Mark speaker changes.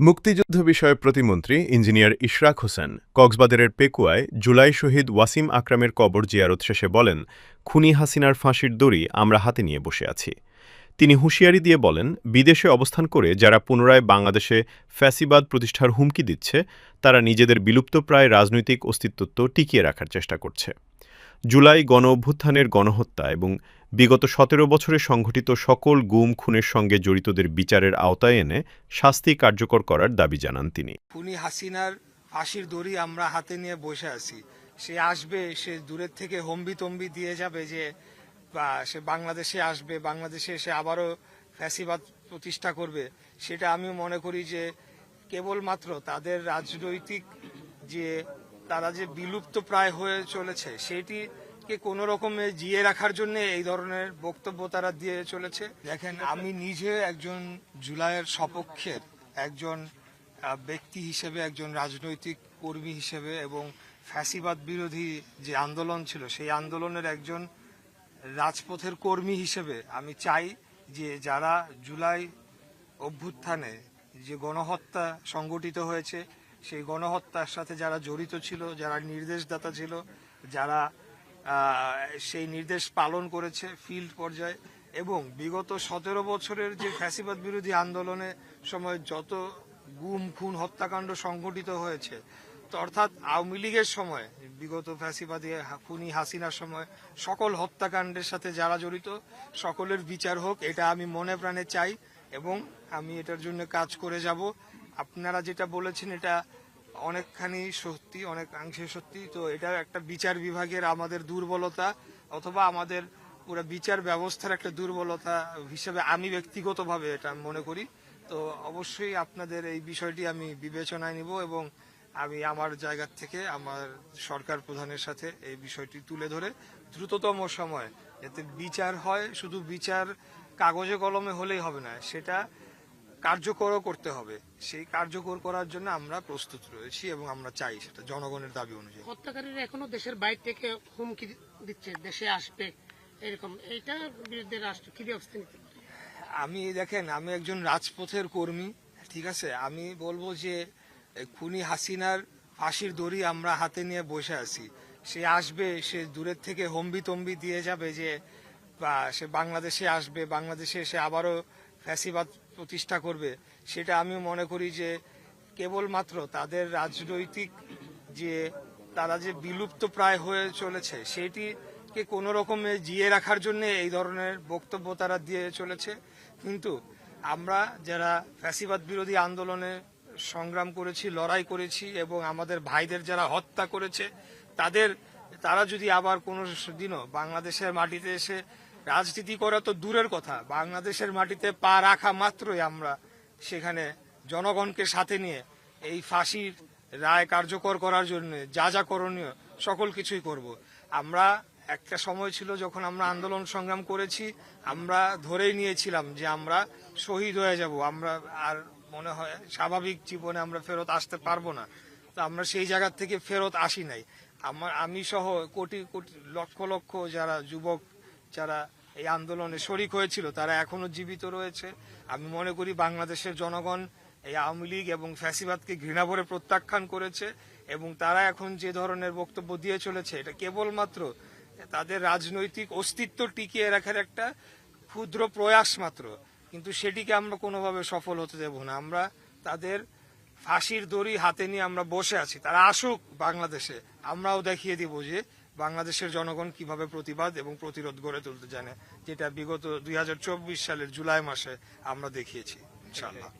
Speaker 1: মুক্তিযুদ্ধ বিষয়ক প্রতিমন্ত্রী ইঞ্জিনিয়ার ইশরাক হোসেন কক্সবাজারের পেকুয়ায় জুলাই শহীদ ওয়াসিম আকরামের কবর জিয়ারত শেষে বলেন, খুনি হাসিনার ফাঁসির দড়ি আমরা হাতে নিয়ে বসে আছি। তিনি হুঁশিয়ারি দিয়ে বলেন, বিদেশে অবস্থান করে যারা পুনরায় বাংলাদেশে ফ্যাসিবাদ প্রতিষ্ঠার হুমকি দিচ্ছে তারা নিজেদের বিলুপ্তপ্রায় রাজনৈতিক অস্তিত্ব টিকিয়ে রাখার চেষ্টা করছে। জুলাই গণঅভ্যুত্থানের গণহত্যা এবং বিগত ১৭ বছরে সংঘটিত সকল গুম খুনের সঙ্গে জড়িতদের বিচারের আওতায় এনে শাস্তি কার্যকর করার দাবি জানান তিনি।
Speaker 2: খুনি হাসিনার ফাঁসির দড়ি আমরা হাতে নিয়ে বসে আছি। সে আসবে, সে দূরের থেকে হম্বি তম্বি দিয়ে যাবে যে সে বাংলাদেশে আসবে, বাংলাদেশে এসে আবারও ফ্যাসিবাদ প্রতিষ্ঠা করবে। সেটা আমি মনে করি যে কেবলমাত্র তাদের রাজনৈতিক যে তারা যে বিলুপ্ত প্রায় হয়ে চলেছে সেটিকে কোনো রকমে জিয়ে রাখার জন্য এই ধরনের বক্তব্য তারা দিয়ে চলেছে। দেখেন, আমি নিজে একজন জুলাইয়ের সপক্ষের একজন ব্যক্তি হিসেবে, একজন রাজনৈতিক কর্মী হিসেবে এবং ফ্যাসিবাদ বিরোধী যে আন্দোলন ছিল সেই আন্দোলনের একজন রাজপথের কর্মী হিসেবে আমি চাই যে যারা জুলাই অভ্যুত্থানে যে গণহত্যা সংগঠিত হয়েছে সেই গণহত্যার সাথে যারা জড়িত ছিল, যারা নির্দেশদাতা ছিল, যারা সেই নির্দেশ পালন করেছে ফিল্ড পর্যায়ে, এবং বিগত ১৭ বছরের যে ফ্যাসিবাদ বিরোধী আন্দোলনের সময় যত গুম খুন হত্যাকাণ্ড সংঘটিত হয়েছে, তো অর্থাৎ আওয়ামী লীগের সময় বিগত ফ্যাসিবাদী খুনি হাসিনার সময় সকল হত্যাকাণ্ডের সাথে যারা জড়িত সকলের বিচার হোক, এটা আমি মনে প্রাণে চাই এবং আমি এটার জন্য কাজ করে যাব। আপনারা যেটা বলেছেন এটা অনেকখানি সত্যি, অনেকাংশে সত্যি। তো এটা একটা বিচার বিভাগের আমাদের দুর্বলতা অথবা আমাদের পুরো বিচার ব্যবস্থার একটা দুর্বলতা হিসেবে আমি ব্যক্তিগতভাবে এটা মনে করি। তো অবশ্যই আপনাদের এই বিষয়টি আমি বিবেচনায় নিব এবং আমি আমার জায়গা থেকে আমার সরকার প্রধানের সাথে এই বিষয়টি তুলে ধরে দ্রুততম সময় যাতে বিচার হয়। শুধু বিচার কাগজে কলমে হলেই হবে না, সেটা কার্যকরও করতে হবে। সেই কার্যকর করার জন্য আমরা প্রস্তুত রয়েছি এবং আমরা চাই সেটা জনগণের দাবি অনুযায়ী।
Speaker 3: হত্যাকারীরা এখনো দেশের বাইরে থেকে হুমকি দিচ্ছে দেশে আসবে, এরকম এইটার বিরুদ্ধে রাষ্ট্র কি ব্যবস্থা নিতে পারে?
Speaker 2: আমি দেখেন, আমি একজন রাজপথের কর্মী, ঠিক আছে। আমি বলবো যে খুনি হাসিনার ফাঁসির দড়ি আমরা হাতে নিয়ে বসে আছি। সে আসবে, সে দূরের থেকে হম্বি তম্বি দিয়ে যাবে যে সে বাংলাদেশে আসবে, বাংলাদেশে এসে আবারও ফ্যাসিবাদ প্রতিষ্ঠা করবে। সেটা আমি মনে করি যে কেবলমাত্র তাদের রাজনৈতিক যে তারা যে বিলুপ্ত প্রায় হয়ে চলেছে সেটিকে কোনো রকমে জিয়ে রাখার জন্য এই ধরনের বক্তব্য তারা দিয়ে চলেছে। কিন্তু আমরা যারা ফ্যাসিবাদ বিরোধী আন্দোলনে সংগ্রাম করেছি, লড়াই করেছি এবং আমাদের ভাইদের যারা হত্যা করেছে তারা যদি আবার কোনো দিনও বাংলাদেশের মাটিতে এসে রাজনীতি করা তো দূরের কথা, বাংলাদেশের মাটিতে পা রাখা মাত্রই আমরা সেখানে জনগণকে সাথে নিয়ে এই ফাঁসির রায় কার্যকর করার জন্য যা যা করণীয় সকল কিছুই করব। আমরা একটা সময় ছিল যখন আমরা আন্দোলন সংগ্রাম করেছি, আমরা ধরেই নিয়েছিলাম যে আমরা শহীদ হয়ে যাব, আমরা আর মনে হয় স্বাভাবিক জীবনে আমরা ফেরত আসতে পারবো না। তো আমরা সেই জায়গা থেকে ফেরত আসি নাই। আমি সহ কোটি কোটি লক্ষ লক্ষ যারা যুবক যারা এই আন্দোলনে শরিক হয়েছিল তারা এখনো জীবিত রয়েছে। আমি মনে করি বাংলাদেশের জনগণ এই আওয়ামী লীগ এবং ফ্যাসিবাদকে ঘৃণা ভরে প্রত্যাখ্যান করেছে এবং তারা এখন যে ধরনের বক্তব্য দিয়ে চলেছে এটা কেবলমাত্র তাদের রাজনৈতিক অস্তিত্ব টিকিয়ে রাখার একটা ক্ষুদ্র প্রয়াস মাত্র, কিন্তু সেটিকে আমরা কোনোভাবে সফল হতে দেব না। আমরা তাদের ফাঁসির দড়ি হাতে নিয়ে আমরা বসে আছি, তারা আসুক বাংলাদেশে, আমরাও দেখিয়ে দিব যে বাংলাদেশের জনগণ কিভাবে প্রতিবাদ এবং প্রতিরোধ গড়ে তুলতে জানে, যেটা বিগত 2024 সালের জুলাই মাসে আমরা দেখিয়েছি ইনশাআল্লাহ।